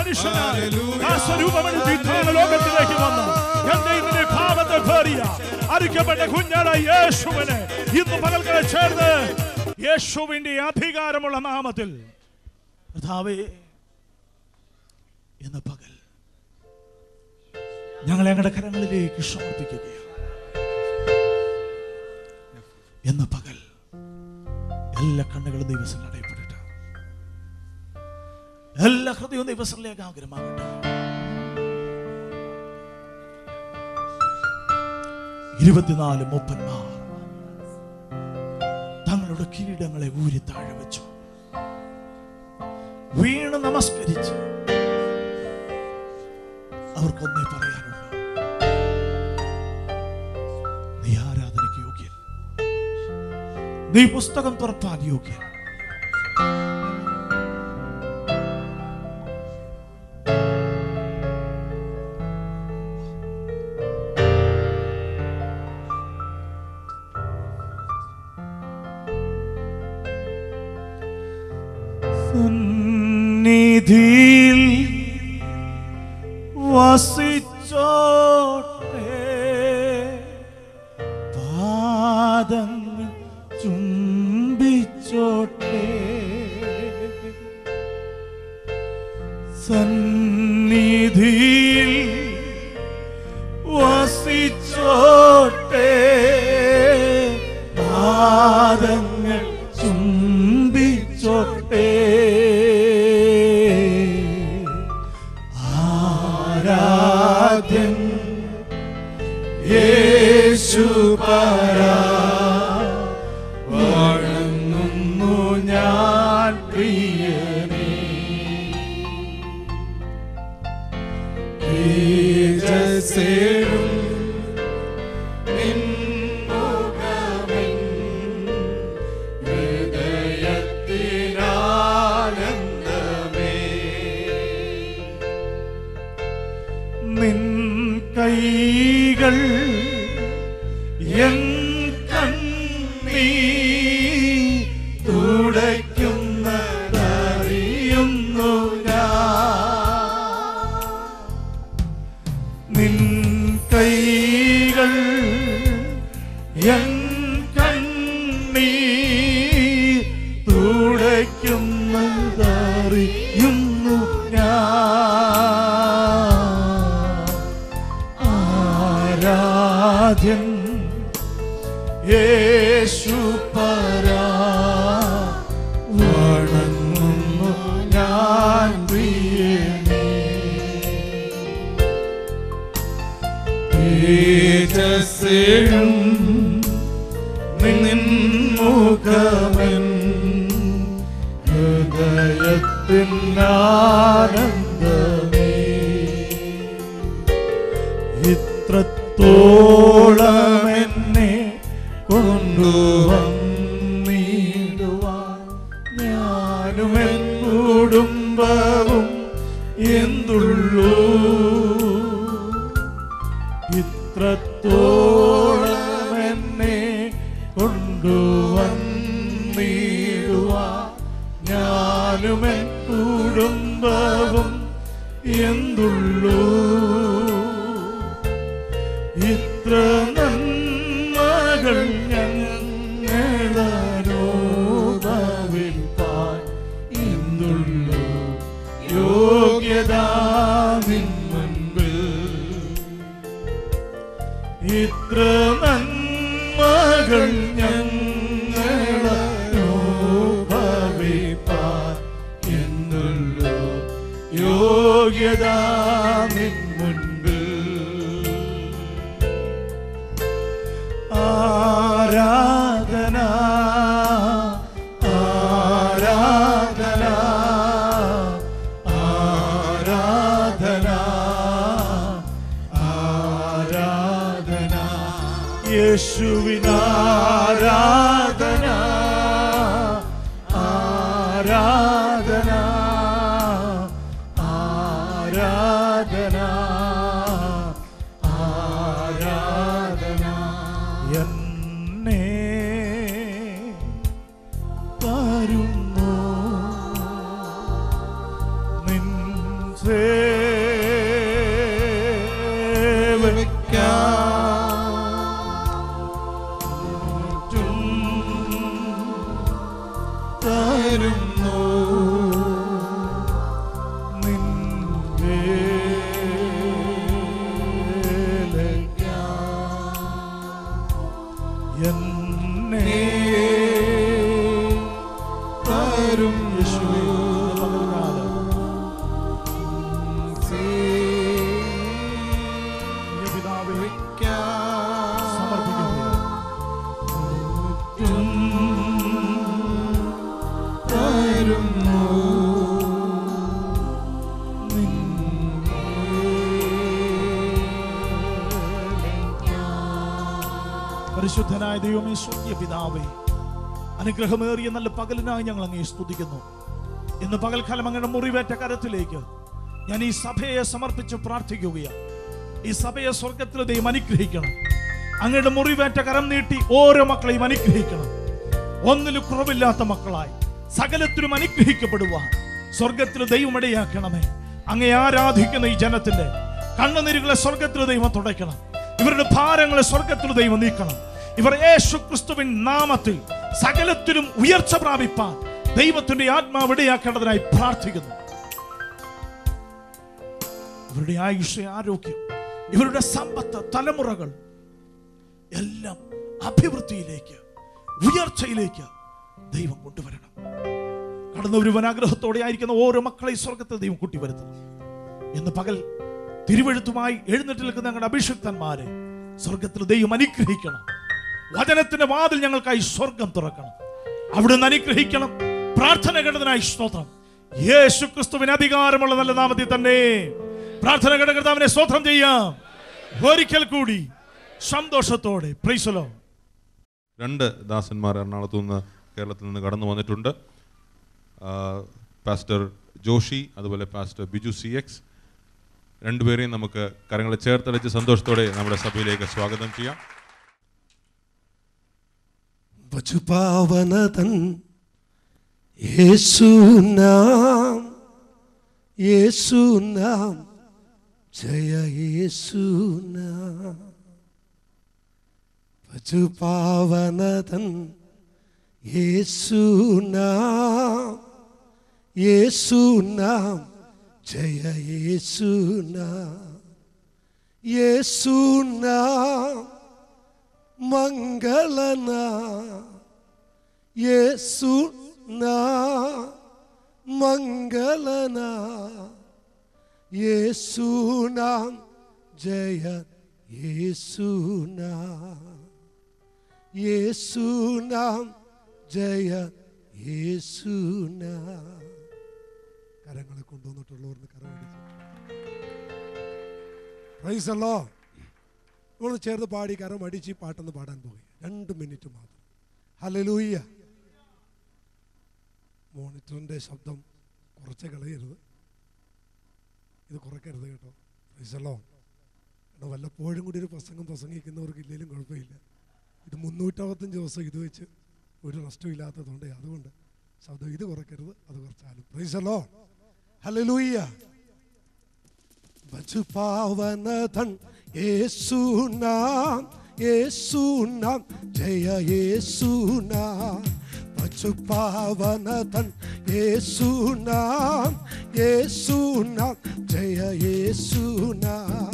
മനുഷ്യനായി ആ സ്വരൂപമെടുത്ത് ഇതാണ് ലോകത്തിലേക്ക് വന്നു. എന്റെ ഇതിന്റെ പാപത്തെ പേറിയ അരിക്കപ്പെട്ട കുഞ്ഞാടായി യേശുവിനെ ഇന്ന് പകൽക്കാലം ചേർന്ന് യേശുവിന്റെ അധികാരമുള്ള നാമത്തിൽ കർത്താവേ, ഇന്ന് പകൽ ഞങ്ങൾ ഞങ്ങളുടെ കരങ്ങളിലേക്ക് സമർപ്പിക്കുകയാണ്. ഇന്ന് പകൽ എല്ലാ കണ്ണുകളും ദൈവത്തിൽ അടയപ്പെടട്ടെ, എല്ലാ ഹൃദയവും ദൈവത്തിലേക്ക് ആഗ്രഹമാകട്ടെ. 24 മൂപ്പന്മാർ തങ്ങളുടെ കിരീടങ്ങളെ ഊരി താഴെ വെച്ചു, വീണ് നമസ്കരിച്ച് അവർക്കൊന്നേ പറയാനുള്ളൂ, നീ ആരാധനയ്ക്ക് യോഗ്യൻ, നീ പുസ്തകം തുറപ്പാൻ യോഗ്യൻ. സന്നിധിയിൽ വസിച്ചോട്ടെ, പാദങ്ങൾ ചുംബിച്ചോട്ടെ, സന്നിധിയിൽ വസിച്ചോട്ടെ, പാദങ്ങൾ ചുംബിച്ചോട്ടെ, ആരാധ്യൻ യേശുപരാ, വണങ്ങുന്നു ഞാൻ പ്രിയനേ, തേജസ്സേഴും കൈകൾ എൻ കണ്ണീർ തുടയ്ക്കുന്നതറിയുന്നു ഞാൻ, നിൻ കൈകൾ എൻ കണ്ണീർ തുടയ്ക്കുന്നതറിയുന്നു ഞാൻ, യേശുപരാ, വണങ്ങുന്നു ഞാൻ പ്രിയനേ, തേജസ്സേഴും നിൻ മുഖമെൻ ഹൃദയത്തിൻ ആനന്ദമേ, ഇത്രത്തോളം എന്നെ കൊണ്ടുവന്നിടുവാൻ ഞാനും എൻ കുടുംബവും എന്തുള്ളൂ, ഇത്രത്തോളം എന്നെ കൊണ്ടുവന്നിടുവാൻ ഞാനും എൻ കുടുംബവും എന്തുള്ളൂ, ഇത്ര നന്മകൾ ഞങ്ങളോപവിൽപ്പാൻ എന്തുള്ളൂ യോഗ്യത നിൻ മുൻപിൽ, ഇത്ര നന്മകൾ ഞങ്ങളോപവിൽപ്പാൻ എന്തുള്ളൂ യോഗ്യത നിൻ മുൻപിൽ. ആരാധന ആരാധന ആരാധന ആരാധന, യേശുവിനാരാധന ആരാധന ആരാധന ആരാധന, എന്നെ തരുന്നു നിൻ തരുന്നു നിന്റെ എന്നെ തരും യേശുവേ. പിതാവേ സമർപ്പിക്കുന്നു തരുന്നു പരിശുദ്ധനായ ദൈവമേ, സ്വർഗീയ പിതാവേ, അനുഗ്രഹമേറിയ നല്ല പകലിനായി ഞങ്ങൾ അങ്ങേ സ്തുതിക്കുന്നു. ഇന്ന് പകൽക്കാലം അങ്ങയുടെ മുറിവേറ്റ കരത്തിലേക്ക് ഞാൻ ഈ സഭയെ സമർപ്പിച്ച് പ്രാർത്ഥിക്കുകയാണ്. ഈ സഭയെ സ്വർഗത്തിൽ ദൈവം അനുഗ്രഹിക്കണം. അങ്ങയുടെ മുറിവേറ്റ കരം നീട്ടി ഓരോ മക്കളെയും അനുഗ്രഹിക്കണം. ഒന്നിലും കുറവില്ലാത്ത മക്കളായി സകലത്തിലും അനുഗ്രഹിക്കപ്പെടുവാൻ സ്വർഗത്തിൽ ദൈവം ഇടയാക്കണമേ. അങ്ങേ ആരാധിക്കുന്ന ഈ ജനത്തിന്റെ കണ്ണുനീരുകളെ സ്വർഗത്തിൽ ദൈവം തുടയ്ക്കണം. ഇവരുടെ ഭാരങ്ങളെ സ്വർഗത്തിൽ ദൈവം നീക്കണം. ഇവർ യേശു ക്രിസ്തുവിൻ നാമത്തിൽ സകലത്തിലും ഉയർച്ച പ്രാപിപ്പാൻ ദൈവത്തിന്റെ ആത്മാവ് ഇടയാക്കേണ്ടതിനായി പ്രാർത്ഥിക്കുന്നു. ഇവരുടെ ആയുഷ്യ ആരോഗ്യം, ഇവരുടെ സമ്പത്ത്, തലമുറകൾ എല്ലാം അഭിവൃദ്ധിയിലേക്ക്, ഉയർച്ചയിലേക്ക് ദൈവം കൊണ്ടുവരണം. കടന്നു വരുവാൻ ആഗ്രഹത്തോടെ ആയിരിക്കുന്ന ഓരോ മക്കളെ സ്വർഗത്തെ ദൈവം കൂട്ടിവരുത്തണം. ഇന്ന് പകൽ തിരുവെഴുത്തുമായി എഴുന്നേറ്റ് നിൽക്കുന്ന ഞങ്ങളുടെ അഭിഷിക്തന്മാരെ സ്വർഗത്തിൽ ദൈവം അനുഗ്രഹിക്കണം. വചനത്തിന്റെ വാതിൽ ഞങ്ങൾക്കായി സ്വർഗം തുറക്കണം. അവിടുന്ന് അനുഗ്രഹിക്കണം. പ്രാർത്ഥന കേട്ടതിനായി സ്തോത്രം. യേശു ക്രിസ്തുവിന് അധികാരമുള്ള നല്ല നാമത്തിൽ തന്നെ പ്രാർത്ഥന കേട്ട കർത്താവിനെ സ്തോത്രം ചെയ്യാം. ഒരിക്കൽ കൂടി സന്തോഷത്തോടെ പ്രൈസ് ദി ലോർഡ്. 2 ദാസന്മാർ എറണാകുളത്തു നിന്ന് കേരളത്തിൽ നിന്ന് കടന്നു വന്നിട്ടുണ്ട്. പാസ്റ്റർ ജോഷി, അതുപോലെ പാസ്റ്റർ ബിജു CX. രണ്ടുപേരെയും നമുക്ക് കരങ്ങളെ ചേർത്തടച്ച് സന്തോഷത്തോടെ നമ്മുടെ സഭയിലേക്ക് സ്വാഗതം ചെയ്യാം. പശുപാവനതൻ യേശു നാം, യേശു നാം, ജയ യേശു നാം. പശുപാവനതൻ യേശു നാം, യേശു നാം, ജയ യേശു നാം. യേശു നാം മംഗളനാം, യേശു നാം മംഗളനാം. യേശു നാം ജയ യേശു നാം, യേശു നാം ജയ യേശു നാം. കരങ്ങളെ കൊണ്ടുവന്നിട്ടുള്ളവർക്ക് കരമടിച്ചു പ്രൈസ് ദി ലോർഡ്. നമ്മൾ ചേർന്ന് പാടി കരം അടിച്ച് പാട്ടെന്ന് പാടാൻ പോയി. 2 മിനിറ്റ് മാത്രം. ഹല്ലേലൂയ. മോണിറ്ററിൻ്റെ ശബ്ദം കുറച്ച് കളയരുത്, ഇത് കുറയ്ക്കരുത് കേട്ടോ. Price the Lord. കേട്ടോ, വല്ലപ്പോഴും കൂടി ഒരു പ്രസംഗിക്കുന്നവർക്ക് ഇല്ലെങ്കിലും കുഴപ്പമില്ല. ഇത് 365 ദിവസം ഇത് വെച്ച് ഒരു റെസ്റ്റും ഇല്ലാത്തതുകൊണ്ട് അതുകൊണ്ട് ശബ്ദം ഇത് കുറയ്ക്കരുത്, അത് കുറച്ചാലും. Praise the lord. ഹല്ലേലൂയ. പശുപാവനതൻ യേശു നാം, യേശു നാം, ജയ യേശു നാം. പശുപാവനതൻ യേശു നാം, യേശു നാം, ജയ യേശു നാം.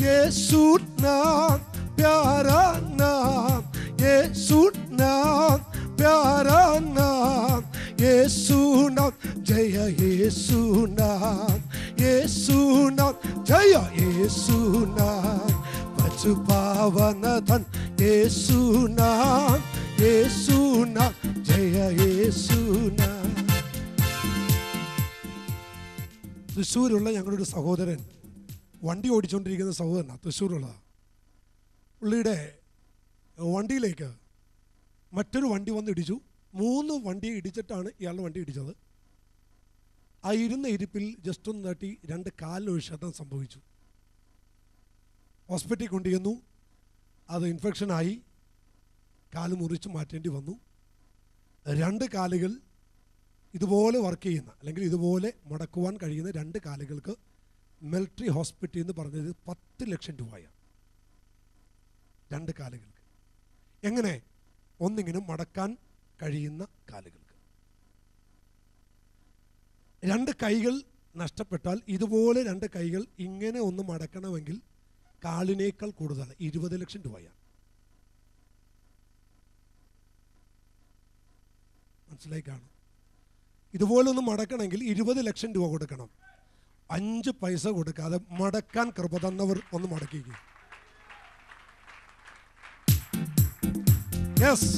യേശു നാം പ്യാരാ നാം, യേശു നാം പ്യാരാ നാം. യേശു നാം ജയ യേശു നാം, യേശു നാം ജയ യേശു നാം. പശുപാവനതൻ യേശു നാം, യേശു നാം, ജയ യേശു നാം. തൃശ്ശൂരുള്ള ഞങ്ങളുടെ ഒരു സഹോദരൻ, വണ്ടി ഓടിച്ചുകൊണ്ടിരിക്കുന്ന സഹോദരനാണ്, തൃശ്ശൂരുള്ളതാണ്. പുള്ളിയുടെ വണ്ടിയിലേക്ക് മറ്റൊരു വണ്ടി വന്ന് ഇടിച്ചു. 3 വണ്ടി ഇടിച്ചിട്ടാണ് ഇയാളുടെ വണ്ടി ഇടിച്ചത്. ആ ഇരുന്ന ഇരിപ്പിൽ ജസ്റ്റ് ഒന്ന് തട്ടി 2 കാലിനൊരു ക്ഷതം സംഭവിച്ചു. ഹോസ്പിറ്റലിൽ കൊണ്ടുചെന്നു. അത് ഇൻഫെക്ഷനായി, കാല് മുറിച്ച് മാറ്റേണ്ടി വന്നു. 2 കാലുകൾ ഇതുപോലെ വർക്ക് ചെയ്യുന്ന അല്ലെങ്കിൽ ഇതുപോലെ മുടക്കുവാൻ കഴിയുന്ന 2 കാലുകൾക്ക് മിലിറ്ററി ഹോസ്പിറ്റൽ എന്ന് പറഞ്ഞത് 10 ലക്ഷം രൂപയാണ് 2 കാലുകൾക്ക്. എങ്ങനെ? ഒന്നിങ്ങനെ മടക്കാൻ കഴിയുന്ന കാലുകൾക്ക്. 2 കൈകൾ നഷ്ടപ്പെട്ടാൽ ഇതുപോലെ 2 കൈകൾ ഇങ്ങനെ ഒന്ന് മടക്കണമെങ്കിൽ കാലിനേക്കാൾ കൂടുതൽ 20 ലക്ഷം രൂപയാണ്. മനസ്സിലായി കാണും. ഇതുപോലെ ഒന്ന് മടക്കണമെങ്കിൽ 20 ലക്ഷം രൂപ കൊടുക്കണം. 5 പൈസ കൊടുക്കാതെ മടക്കാൻ കൃപ തന്നവർ ഒന്ന് മടക്കിക്കുക. യെസ്.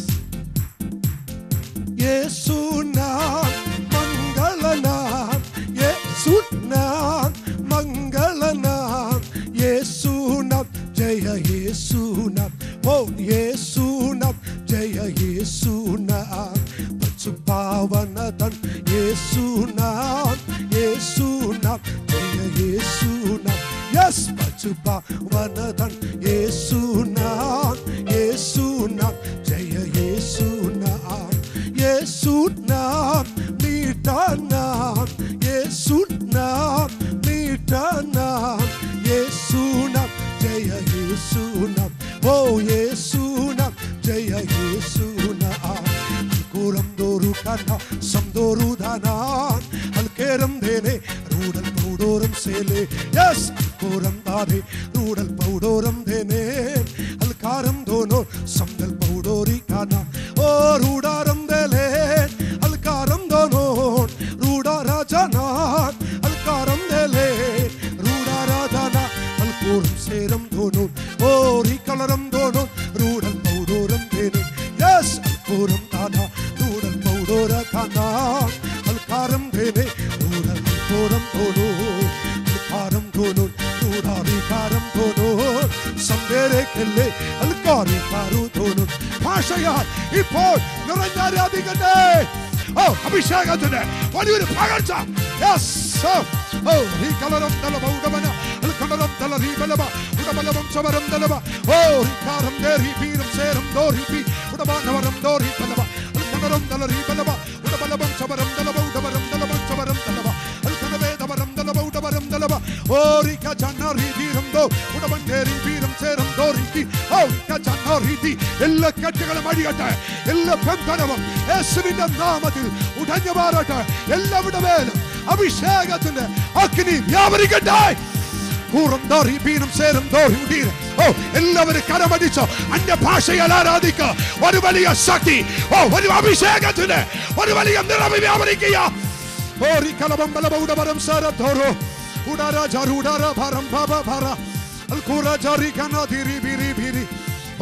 യേശുനാം മംഗളനാം, യേശുനാം മംഗളനാം, യേശുനാം ജയ യേശുനാം, ഓ യേശുനാം ജയ യേശുനാം, പാവനതൻ യേശുനാം, യേശുനാം ജയ യേശുനാം, യെസ് പാവനതൻ യേശുനാം, യേശുനാം ജയ യേശുനാം, യേശുനാം മീഠാനാം, യേശുനാം മീഠാനാം, യേശുനാം ജയ യേശുനാം, ഓ യേശുനാം ജയ യേശുനാം, കുരം ദോരു കന സംദോരു ധാനാൻ അൽക്കേരം ദേനെ റൂഡൽ പൗഡോരം സേലെ, യെസ് കുരം ദാദേ റൂഡൽ പൗഡോരം ദേനെ അൽക്കാരം ദോനോ സംദൽ പൗഡോരി കാന, ഓ റൂഡാരം ദേലെ അൽക്കാരം ദോനോ റൂഡാ രാജാനാ അൽക്കാരം ദേലെ റൂഡാ രാജാനാ അൽക്കൂരം സേരം ദോനോ ഓ റി കളരം ദോനോ റൂഡൽ പൗഡോരം ദേനെ, യെസ് അൽക്കൂരം ദാദാ റൂഡൽ പൗഡോര കാന അൽക്കാരം ദേനെ റൂഡൽ പൗഡോരം ദോനോ അൽക്കാരം ദോനോ റൂഡാ റി കാരം ദോനോ സംദേരെ കെല്ലേ അൽക്കാരി കാരു ദോനോ. ഭാഷയാൽ ഇപ്പോൾ നിറഞ്ഞാരാധിക്കട്ടെ. ഓ അഭിഷേകത്തിന് വലിയൊരു പകർച്ച. യെസ്. ഓ ഈ കളരം തല ബൗഡമന അൽക്കടരം തല റീബലബ ഉടബലബം സവരം തലബ, ഓ റിക്കാരം ദേരി പീരം സേരം ദോരി പി ഉടബാനവരം ദോരി തലബ അൽക്കടരം തല റീബലബ ഉടബലബം സവരം തലബ ഉടബരം തലബം സവരം തലബ അൽക്കടവേദവരം തലബ ഉടബരം തലബ, ഓ റിക്ക ചന്നറി പീരം ദോ ഉടബൻ ദേരി പീരം സേരം ദോരി പി, ഓ റിക്ക ചന്നറി പി. എല്ലാ കെട്ടുകളും അഴിയട്ടെ, എല്ലാ ബന്ധനവും യേശുവിന്റെ നാമത്തിൽ ഉടഞ്ഞു മാറട്ടെ. എല്ലാവരുടെ മേലും അഭിഷേകത്തിന്റെ അഗ്നി വ്യാപരിക്കട്ടെ. ഓ എല്ലാവരും കരമടിച്ചോ, അന്യഭാഷയിൽ ആരാധിക്കുക. ഒരു വലിയ ശക്തി, ഓ ഒരു അഭിഷേകത്തിന് ഒരു വലിയ നിറവ് വ്യാപരിക്കുക. ഓ റിക്കലബം ബലബൗഡവരം സരതോരോ ഉഡാരാ ജാരുഡാരാ ഭരം ഭബ ഭര അൽഖുറ ജാരികന ദിരി ബിരി ബിരി,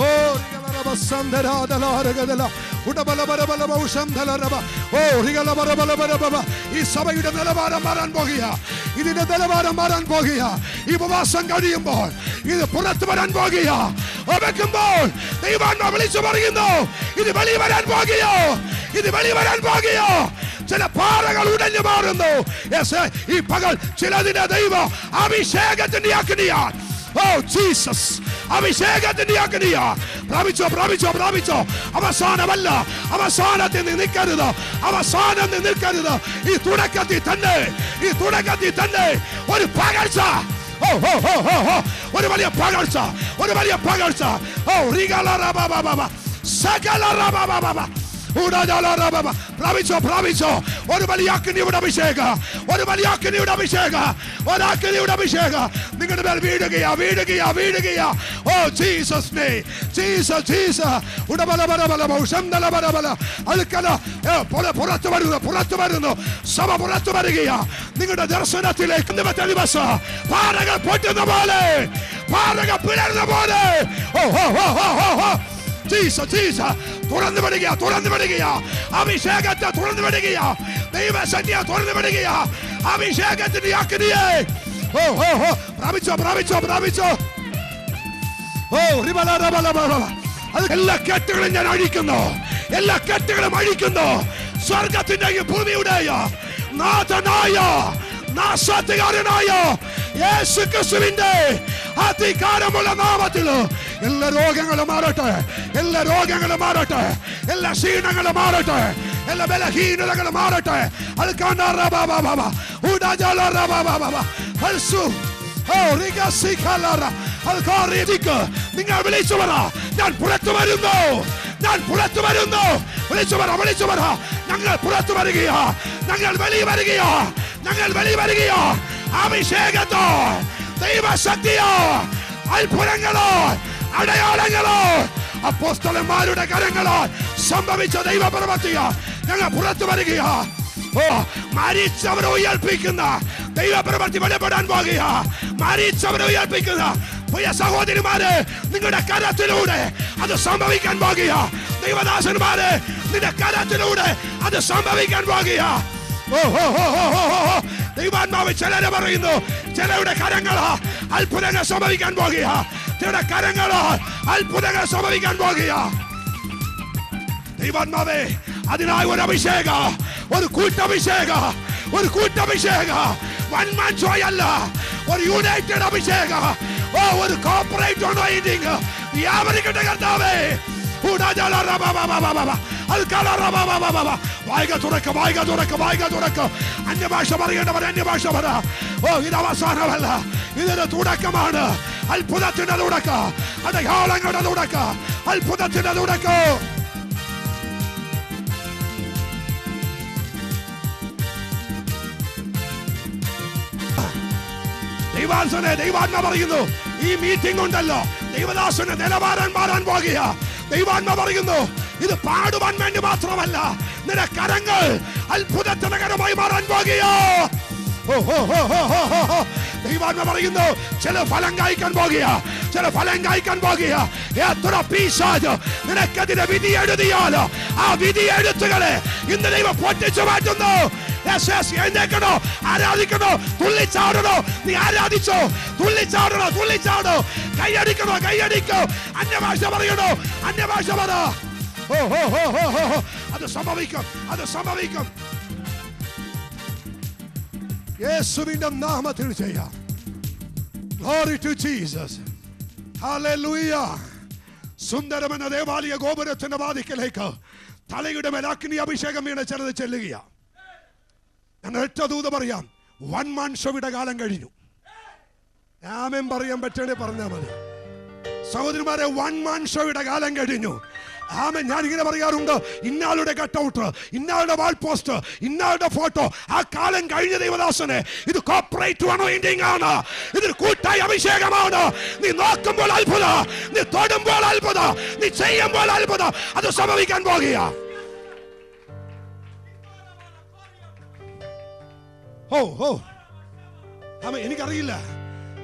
ഓ റിഗലറബ സന്ദരാദലാരഗദല ഉഡബലബലബല ഔഷംദലറബ, ഓ റിഗലബലബലബല. ഈ സഭയുടെ നിലവാരം മാറാൻ പോകുക. ഇതിന്റെ നിലവാരം മാറാൻ പോകുക. ഈ ഉപവാസം കഴിയുമ്പോൾ ഇത് പുറത്തു വരാൻ പോകുക. വെക്കുമ്പോൾ ദൈവാത്മാ വിളിച്ചു പറയുന്നു, ഇത് വെളി വരാൻ പോകുകയോ, ഇത് വെളി വരാൻ പോകുകയോ. ചില പാറകൾ ഉടഞ്ഞു മാറുന്നു. ഈ പകൽ ചിലതിന്റെ ദൈവ അഭിഷേകത്തിന്റെ അഗ്നിയാണ്. ഓ ജീസസ്, അഭിഷേകത്തിന്റെ അഗ്നിയ. പ്രാപിച്ചോ പ്രാപിച്ചോ പ്രാപിച്ചോ. അവസാനമല്ല, അവസാനത്തിൽ നിൽക്കരുത്, അവസാനത്തിൽ നിൽക്കരുത്. ഈ തുടക്കത്തിൽ തന്നെ, ഈ തുടക്കത്തിൽ തന്നെ ഒരു പകർച്ച. ഓ ഓ ഓ ഓ ഓ ഒരു വലിയ പകർച്ച, ഒരു വലിയ പകർച്ച. ഓ റിഗലറബബബ സകലറബബബ ഉടജലറബബ. പ്രാപിച്ചോ പ്രാപിച്ചോ. ഒരു വലിയ അഗ്നിയുടെ അഭിഷേകം, ഒരു വലിയ അഗ്നിയുടെ അഭിഷേകം, ഒരു അഗ്നിയുടെ അഭിഷേകം നിങ്ങളുടെ മേൽ വീഴുകയാ വീഴുകയാ വീഴുകയാ. Oh Jesus name, Jesus Jesus. ഉടബലബലബല ഔഷംദലബലബല അൽക്കല പുറത്തു വരുന്നു, പുറത്തു വരുന്നു. സഭ പുറത്തു വരികയാ നിങ്ങളുടെ ദർശനത്തിലേക്ക്. ഇന്നത്തെ ദിവസം പാറകൾ പൊട്ടുന്ന പോലെ, പാറകൾ പിളർന്ന പോലെ. ഓ ഓ ഓ ഓ ഓ ജീസസ് ജീസസ്. തുറന്നു വിടുക, തുറന്നു വിടുക. അഭിഷേകത്തെ തുറന്നു വിടുക. ദൈവസന്നിധിയെ തുറന്നു വിടുക. അഭിഷേകത്തിന്റെ അഗ്നിയെ. ഓ ഓ ഓ പ്രാപിച്ചോ പ്രാപിച്ചോ പ്രാപിച്ചോ. ഓ റിബലബലബല. എല്ലാ കെട്ടുകളും ഞാൻ അഴിക്കുന്നു, എല്ലാ കെട്ടുകളും അഴിക്കുന്നു. സ്വർഗത്തിന്റെയും ഭൂമിയുടെയും നാഥനായ നാശാധികാരനായ യേശുക്രിസ്തുവിന്റെ അധികാരമുള്ള നാമത്തിൽ എല്ലാ രോഗങ്ങളും മാറട്ടെ, എല്ലാ രോഗങ്ങളും മാറട്ടെ, എല്ലാ ക്ഷീണങ്ങളും മാറട്ടെ, എല്ലാ ബലഹീനതകളും മാറട്ടെ. നിങ്ങൾ വിളിച്ചു പറ, ഞാൻ പുറത്തു വരുന്നു, ഞാൻ പുറത്തു വരുന്നു. വിളിച്ചു പറ, വിളിച്ചു പറ, ഞങ്ങൾ പുറത്തു വരികയോ, ഞങ്ങൾ വെളി വരികയോ, ഞങ്ങൾ വെളി വരികയോ. അഭിഷേകത്തോ, ദൈവശക്തിയോ, അത്ഭുതങ്ങളോ, അടയാളങ്ങളോ, അപ്പോസ്തലന്മാരുടെ കരങ്ങളോ സംഭവിച്ച ദൈവപ്രവൃത്തിയോ ഞങ്ങൾ പുറത്തു വരികയോ. മരിച്ചവരെ ഉയർപ്പിക്കുന്ന ദൈവപ്രവൃത്തി വെളിപ്പെടാൻ പോകുക. മരിച്ചവരെ ഉയർപ്പിക്കുന്ന പ്രിയ സഹോദരിമാരെ, നിങ്ങളുടെ കരത്തിലൂടെ അത് സംഭവിക്കാൻ പോകുക. ദൈവദാസന്മാരെ, നിന്റെ കരത്തിലൂടെ അത് സംഭവിക്കാൻ പോകുക. ദൈവാത്മാവ് ചിലരെ പറയുന്നു, ചിലരുടെ കരങ്ങളാ അത്ഭുതങ്ങൾ സംഭവിക്കാൻ പോകുക. ചിലരുടെ കരങ്ങളാ അത്ഭുതങ്ങൾ സംഭവിക്കാൻ പോകുക. ദൈവാത്മാവേ, അതിനായി ഒരു അഭിഷേക, ഒരു കൂട്ടഭിഷേക, ഒരു കൂട്ടഭിഷേക. വൺ മാൻ ഷോ അല്ല, ഒരു യുണൈറ്റഡ് അഭിഷേക, ഒരു കോർപ്പറേറ്റ് അനോയിന്റിംഗ് വ്യാപരിക്കട്ടെ കർത്താവേ. വായിക തുറക്ക, വായിക തുറക്ക, വായിക തുറക്ക. അന്യഭാഷ പറയേണ്ടവർ അന്യഭാഷ പറ. ഇത് അവസാനമല്ല, ഇതൊരു തുടക്കമാണ്. അത്ഭുതത്തിന്റെ തുടക്ക, അടയാളങ്ങളുടെ തുടക്ക, അത്ഭുതത്തിന്റെ തുടക്കം. ദൈവാത്മ പറയുന്നു, ഈ മീറ്റിംഗ് ഉണ്ടല്ലോ, ദൈവദാസന് നിലവാരം മാറാൻ പോകുക. ദൈവാത്മ പറയുന്നു, ഇത് പാടുവാൻ വേണ്ടി മാത്രമല്ല, നിന്റെ കരങ്ങൾ അത്ഭുതത്തിന്റെ കരമായി മാറാൻ പോകുക. ദൈവാത്മ പറയുന്നു, ചില ഫലം കായ്ക്കാൻ പോകുക, ചില ഫലം കായ്ക്കാൻ പോകുക. എത്ര പിശാച് നിനക്കെതിരെ വിധി എഴുതിയാലോ ആ വിധി എഴുത്തുകളെ ഇന്ന് ദൈവം പൊട്ടിച്ചു മാറ്റുന്നു. എഴുന്നേക്കണോ, ആരാധിക്കണോ, തുള്ളിച്ചാടണോ, നീ ആരാധിച്ചോ, തുള്ളിച്ചാടണോ, തുള്ളിച്ചാടോ, കൈയടിക്കണോ, കൈയടിക്കോ, അന്യഭാഷ പറയണോ, അന്യഭാഷ പറ. അത് സംഭവിക്കും, അത് സംഭവിക്കും. യേശുവിന്റെ നാമത്തിൽ ചെയ്യാം. Glory to Jesus. Hallelujah. സുന്ദരമെന്ന ദേവാലയ ഗോപുരത്തിന്റെ വാതിക്കലേക്ക് തലയുടെ മേൽ അഗ്നി അഭിഷേകം വീണ ചെറുത് ചെല്ലുകയാ. ഞാൻ ഒറ്റ ദൂത് പറയാം, വൺ മാൻ ഷോയുടെ കാലം കഴിഞ്ഞു. ആമേൻ പറയാൻ പറ്റണേ പറഞ്ഞാൽ മതി. സഹോദരിമാരെ, വൺ മാൻ ഷോയുടെ കാലം കഴിഞ്ഞു. ആമേൻ. ഞാൻ ഇങ്ങനെ പറയാറുണ്ട്, ഇന്നാളുടെ കട്ടൗട്ട്, ഇന്നാളുടെ വാൾ പോസ്റ്റ്, ഇന്നാളുടെ ഫോട്ടോ, ആ കാലം കഴിഞ്ഞ ദൈവദാസനെ. ഇത് കോർപ്പറേറ്റ് അനോയിന്റിംഗ് ആണ്, ഇതൊരു കൂട്ടായ അഭിഷേകമാണ്. നീ നോക്കുമ്പോൾ അത്ഭുതം, നീ തൊടുമ്പോൾ അത്ഭുതം, നീ ചെയ്യുമ്പോൾ അത്ഭുതം. അത് സംഭവിക്കാൻ പോകുക. എനിക്കറിയില്ല,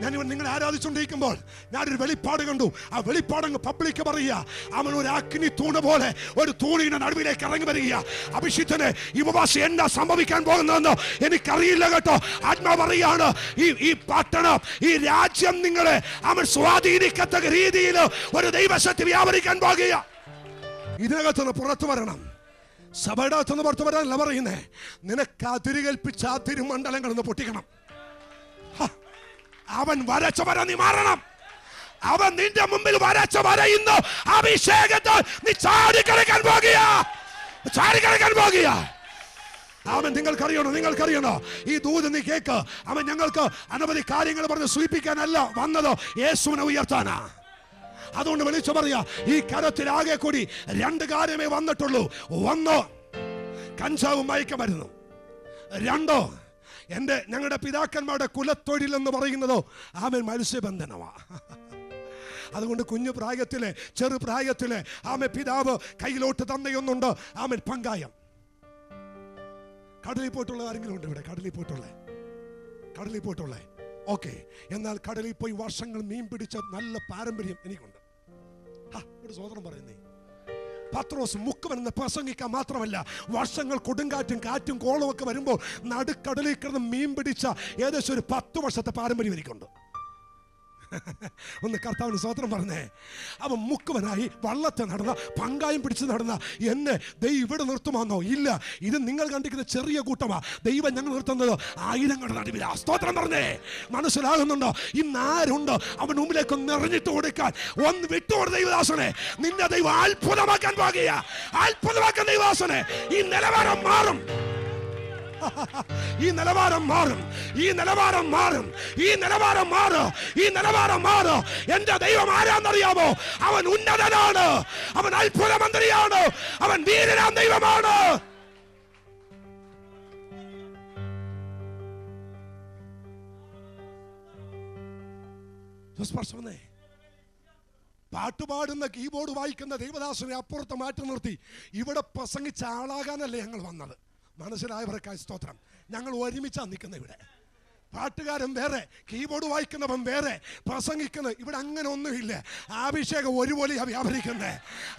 ഞാനിവൻ നിങ്ങളെ ആരാധിച്ചുകൊണ്ടിരിക്കുമ്പോൾ ഞാനൊരു വെളിപ്പാട് കണ്ടു. ആ വെളിപ്പാടങ്ങ് പബ്ലിക് പറയുക. അവൻ ഒരു അഗ്നി തൂണ് പോലെ ഒരു തൂണിന്റെ നടുവിലേക്ക് ഇറങ്ങി വരിക. അഭിഷിക്തനെ, ഈ ഉപവാസം എന്താ സംഭവിക്കാൻ പോകുന്നതെന്ന് എനിക്കറിയില്ല കേട്ടോ. ആത്മാ പറയാണ്, ഈ പട്ടണം, ഈ രാജ്യം നിങ്ങളെ അവൻ സ്വാധീനിക്കത്തക്ക രീതിയിൽ ഒരു ദൈവശക്തി വ്യാപരിക്കാൻ പോകുക. ഇതിനകത്തുനിന്ന് പുറത്തു വരണം. സഭയുടെ അകത്തുനിന്ന് പുറത്തു വരാനല്ല പറയുന്നേ, നിനക്ക് അതിരുകൽപ്പിച്ച ആ തിരുമണ്ഡലങ്ങൾ ഒന്ന് പൊട്ടിക്കണം. അവൻ വരച്ച വര നീ മാറണം. അവൻ നിന്റെ മുമ്പിൽ വരച്ച വര ഇന്ന് അഭിഷേകത്താൽ നീ ചാടിക്കിടക്കാൻ പോകുക, ചാടിക്കിടക്കാൻ പോകുക. അവൻ നിങ്ങൾക്കറിയണോ, നിങ്ങൾക്കറിയണോ, ഈ ദൂത് നീ കേക്ക്. അവൻ ഞങ്ങൾക്ക് അനവധി കാര്യങ്ങൾ പറഞ്ഞ് സൂചിപ്പിക്കാനല്ല വന്നത്, യേശുവിനെ ഉയർത്താനാ. അതുകൊണ്ട് വിളിച്ചു പറയാ, ഈ കരത്തിലാകെ കൂടി രണ്ട് കാര്യമേ വന്നിട്ടുള്ളൂ. ഒന്ന്, കഞ്ചാവും മയക്കമരുന്നു. രണ്ടോ, ഞങ്ങളുടെ പിതാക്കന്മാരുടെ കുലത്തൊഴിൽ എന്ന് പറയുന്നതോ ആമേൻ മത്സ്യബന്ധനമാ. അതുകൊണ്ട് കുഞ്ഞു പ്രായത്തിലെ, ചെറുപ്രായത്തിലെ ആമേൻ പിതാവ് കയ്യിലോട്ട് തന്നയൊന്നുണ്ട്, ആമേൻ പങ്കായം. കടലിൽ പോയിട്ടുള്ള ആരെങ്കിലും ഉണ്ട് ഇവിടെ? കടലിൽ പോയിട്ടുള്ളേ, കടലിൽ പോയിട്ടുള്ളേ. ഓക്കെ, എന്നാൽ കടലിൽ പോയി വർഷങ്ങൾ മീൻ പിടിച്ച നല്ല പാരമ്പര്യം എനിക്കുണ്ട്. ഒരു സ്വതന്ത്രം പറയുന്നേ. പത്രോസ് മുക്കുവനെന്ന് പ്രസംഗിക്കാൻ മാത്രമല്ല, വർഷങ്ങൾ കൊടുങ്കാറ്റും കാറ്റും കോളവും ഒക്കെ വരുമ്പോൾ നടുക്കടലിൽ കിടന്ന് മീൻ പിടിച്ച ഏകദേശം ഒരു 10 വർഷത്തെ പാരമ്പര്യം എനിക്കുണ്ട്. ഒന്ന് കർത്താവിന് സ്വതന്ത്രം പറഞ്ഞേ. അവൻ മുക്കുവനായി വള്ളത്തെ നടന്ന, പങ്കായം പിടിച്ച് നടന്ന എന്നെ ദൈവം ഇവിടെ നിർത്തുമാന്നോ? ഇല്ല, ഇത് നിങ്ങൾ കണ്ടിരിക്കുന്ന ചെറിയ കൂട്ടമാ. ദൈവം ഞങ്ങൾ നിർത്തുന്നത് ആയിരങ്ങളുടെ നടുവിലാ. സ്തോത്രം പറഞ്ഞേ. മനസ്സിലാകുന്നുണ്ടോ? ഇന്ന് ആരുണ്ട് അവൻ മുമ്പിലേക്ക് നിറഞ്ഞിട്ട് കൊടുക്കാൻ? ഒന്ന് വിട്ടുകൊടു ദൈവദാസനെ. നിന്നെ ദൈവം അത്ഭുതമാക്കാൻ പോകുക, അത്ഭുതമാക്കാൻ ദൈവദാസനെ. ഈ നിലവാരം മാറും. ഈ നിലവാരം മാറും, ഈ നിലവാരം മാറും, ഈ നിലവാരം മാറും, ഈ നിലവാരം മാറും. എന്റെ ദൈവം ആരാന്നറിയാമോ? അവൻ ഉന്നതനാണ്, അവൻ അത്ഭുത മന്ത്രിയാണ്, അവൻ വീരനാം ദൈവമാണ്. പാട്ടുപാടുന്ന കീബോർഡ് വായിക്കുന്ന ദൈവദാസനെ അപ്പുറത്ത് മാറ്റി നിർത്തി ഇവിടെ പ്രസംഗിച്ച ആളാകാനല്ലേ ഞങ്ങൾ വന്നത്. മനസ്സിലായവർക്കായി സ്തോത്രം. ഞങ്ങൾ ഒരുമിച്ചാണ് നിൽക്കുന്നത്. ഇവിടെ പാട്ടുകാരൻ വേറെ, കീബോർഡ് വായിക്കുന്നവൻ വേറെ, പ്രസംഗിക്കുന്നത് ഇവിടെ അങ്ങനെ ഒന്നുമില്ല. അഭിഷേകം ഒരുപോലെയാണ് വ്യാപരിക്കുന്നത്.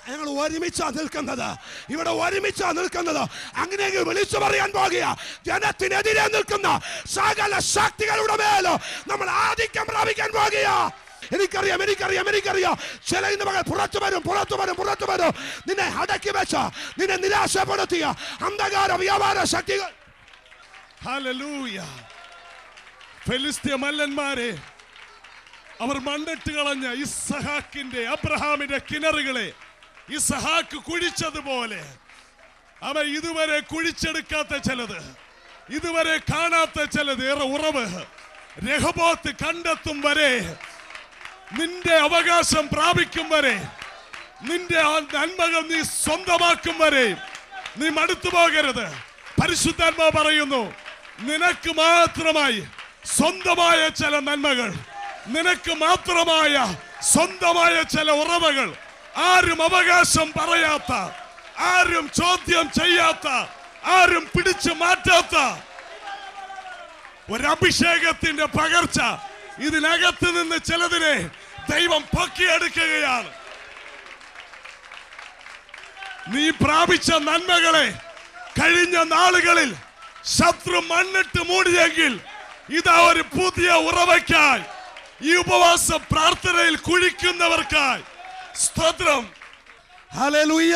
ഞങ്ങൾ ഒരുമിച്ചാണ് നിൽക്കുന്നത്, ഇവിടെ ഒരുമിച്ചാണ് നിൽക്കുന്നത്. അങ്ങനെയെങ്കിൽ വിളിച്ചു പറയാൻ പോകുക, ജനത്തിനെതിരെ നിൽക്കുന്ന സകല ശക്തികളുടെ മേലോ നമ്മൾ ആധിക്യം പ്രാപിക്കാൻ പോകുക. എനിക്കറിയാം, എനിക്കറിയാം, എനിക്കറിയാം. ചില മകൾ പുറത്തു വരും, പുറത്തു വരും, പുറത്തു വരും. നിന്നെ അടക്കി വെച്ച, നിന്നെ നിരാശപ്പെടുത്തിയ അന്ധകാര വ്യാപാര ശക്തികൾ. ഹല്ലേലൂയ. ഫെലിസ്ത്യ മല്ലന്മാരെ അവർ മണ്ണിട്ട് കളഞ്ഞ ഇസ്ഹാക്കിന്റെ, അബ്രഹാമിന്റെ കിണറുകളെ ഇസ്ഹാക്ക് കുഴിച്ചതുപോലെ അവൻ ഇതുവരെ കുഴിച്ചെടുക്കാത്ത ചിലത്, ഇതുവരെ കാണാത്ത ചിലത് ഉറവ് രഹോബോത്ത് കണ്ടെത്തും വരെ, നിന്റെ അവകാശം പ്രാപിക്കും വരെ, നിന്റെ നന്മകൾ നീ സ്വന്തമാക്കും വരെ നീ മടുത്തു പോകരുത്. പരിശുദ്ധാത്മാവ് പറയുന്നു, നിനക്ക് മാത്രമായി സ്വന്തമായ ചില നന്മകൾ, നിനക്ക് മാത്രമായ സ്വന്തമായ ചില ഉറവകൾ, ആരും അവകാശം പറയാത്ത, ആരും ചോദ്യം ചെയ്യാത്ത, ആരും പിടിച്ചു മാറ്റാത്ത ഒരഭിഷേകത്തിന്റെ പകർച്ച ഇതിനകത്ത് നിന്ന് ചിലതിനെ ദൈവം പൊക്കിയെടുക്കുകയാണ്. നീ പ്രാപിച്ച നന്മകളെ കഴിഞ്ഞ നാളുകളിൽ ശത്രു മണ്ണിട്ട് മൂടിയെങ്കിൽ ഇതാ ഒരു പുതിയ ഉറവയ്ക്കായി, ഈ ഉപവാസ പ്രാർത്ഥനയിൽ കുഴിക്കുന്നവർക്കായി സ്തോത്രം. ഹല്ലേലൂയ.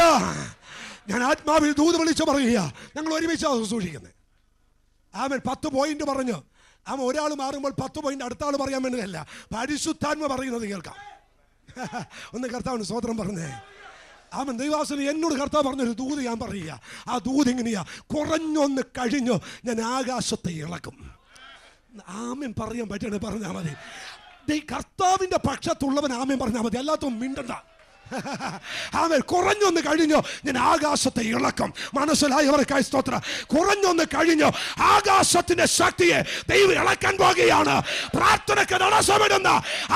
ഞാൻ ആത്മാവിൽ ദൂത് വിളിച്ചു പറയുക, ഞങ്ങൾ ഒരുമിച്ച് സൂക്ഷിക്കുന്നത്. അവൻ 10 പോയിന്റ് പറഞ്ഞു. അവൻ ഒരാൾ മാറുമ്പോൾ 10 പോയിന്റ് അടുത്ത ആൾ പറയാൻ വേണ്ടതല്ല, പരിശുദ്ധാത്മ പറയുന്നത് കേൾക്കാം. ഒന്ന് കർത്താവിന് സ്തോത്രം പറഞ്ഞേ. അവൻ ദൈവാസന എന്നോട് കർത്താവ് പറഞ്ഞൊരു ദൂത് ഞാൻ പറയുക. ആ ദൂത് എങ്ങനെയാ? കുറഞ്ഞൊന്ന് കഴിഞ്ഞു ഞാൻ ആകാശത്തെ ഇളക്കും. ആമേൻ പറയാൻ പറ്റണേ പറഞ്ഞാൽ മതി. കർത്താവിന്റെ പക്ഷത്തുള്ളവൻ ആമേൻ പറഞ്ഞാൽ മതി, അല്ലാത്തവൻ മിണ്ടണ്ട. ആമേൻ. കുറഞ്ഞൊന്ന് കഴിഞ്ഞു ഞാൻ ആകാശത്തെ ഇളക്കും. മനസ്സിലായവർക്കായി സ്തോത്രം. കുറഞ്ഞൊന്ന് കഴിഞ്ഞു ആകാശത്തിന്റെ ശക്തിയെ ദൈവം ഇളക്കാൻ പോകുകയാണ്. പ്രാർത്ഥനയ്ക്ക് തടസ്സമിടുന്ന,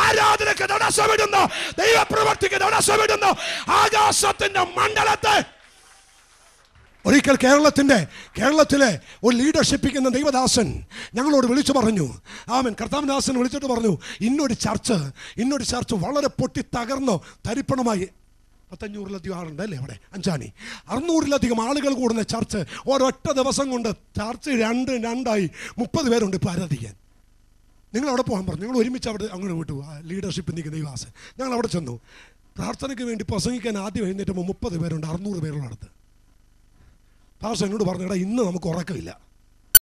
ആരാധനയ്ക്ക് തടസ്സമിടുന്ന, ദൈവപ്രവൃത്തിക്ക് തടസ്സമിടുന്ന ആകാശത്തിന്റെ മണ്ഡലത്തെ ഒരിക്കൽ കേരളത്തിലെ ഒരു ലീഡർഷിപ്പിക്കുന്ന ദൈവദാസൻ ഞങ്ങളോട് വിളിച്ചു പറഞ്ഞു. ആമേൻ. കർത്താവദാസൻ വിളിച്ചിട്ട് പറഞ്ഞു, ഇന്നൊരു ചർച്ച് വളരെ പൊട്ടി തകർന്നോ തരിപ്പണമായി. 500-ലധികം ആളുണ്ട് അല്ലേ അവിടെ അഞ്ചാണി. 600-ലധികം ആളുകൾ കൂടുന്ന ചർച്ച് ഒരൊറ്റ ദിവസം കൊണ്ട് ചർച്ച് രണ്ടായി 30 പേരുണ്ട് ഇപ്പോൾ ആരാധിക്കാൻ. നിങ്ങൾ അവിടെ പോകാൻ പറഞ്ഞു. ഞങ്ങൾ ഒരുമിച്ച് അവിടെ അങ്ങോട്ട് വിട്ടു. ലീഡർഷിപ്പ് നിൽക്കുന്ന ദൈവദാസൻ ഞങ്ങൾ അവിടെ ചെന്നു. പ്രാർത്ഥനയ്ക്ക് വേണ്ടി പ്രസംഗിക്കാൻ ആദ്യം എഴുന്നേറ്റപ്പോൾ 30 പേരുണ്ട് 600 പേരുള്ള അടുത്ത്. പാസ്റ്റർ എന്നോട് പറഞ്ഞു, എടാ ഇന്ന് നമുക്ക് ഉറക്കമില്ല.